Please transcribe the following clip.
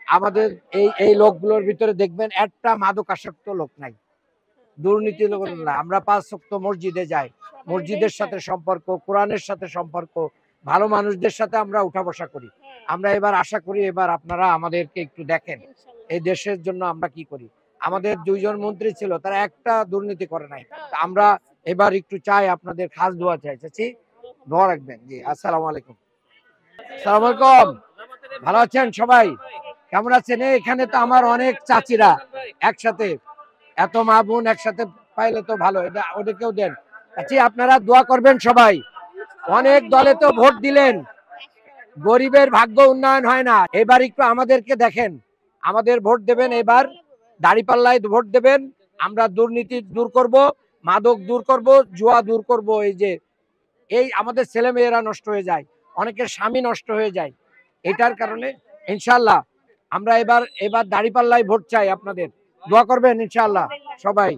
আমাদের এই লোকগুলোর ভিতরে দেখবেন একটা মাদকাসক্ত লোক নাই, দুর্নীতি লোক না। আমরা 5 ওয়াক্ত মসজিদে যাই, মসজিদের সাথে সম্পর্ক, কোরআনের সাথে সম্পর্ক, ভালো মানুষদের সাথে আমরা উঠা বসা করি। আমরা এবার আশা করি এবার আপনারা আমাদেরকে একটু দেখেন এই দেশের জন্য আমরা কি করি। আমাদের 2 জন মন্ত্রী ছিল, তারা একটা দুর্নীতি করে নাই। আমরা এবার একটু চাই আপনাদের খাস দোয়া চাই। চাচি দোয়া রাখবেন। জি, আসসালামু আলাইকুম। আসসালামু আলাইকুম। ভালো আছেন সবাই? কেমন আছেন? এখানে তো আমার অনেক চাচিরা একসাথে, এত মা বোন একসাথে পাইলে তো ভালো, ওদেরকেও দেন। চাচি আপনারা দোয়া করবেন সবাই। অনেক দলে তো ভোট দিলেন, গরিবের ভাগ্য উন্নয়ন হয় না। এবার একটু আমাদেরকে দেখেন, আমাদের ভোট দেবেন, এবার দাঁড়িপাল্লায় ভোট দেবেন। আমরা দুর্নীতি দূর করব, মাদক দূর করব, জুয়া দূর করব। এই আমাদের ছেলে মেয়েরা নষ্ট হয়ে যায়, অনেকের স্বামী নষ্ট হয়ে যায় এটার কারণে। ইনশাল্লাহ আমরা এবার দাঁড়িপাল্লায় ভোট চাই, আপনাদের দোয়া করবেন ইনশাল্লাহ সবাই।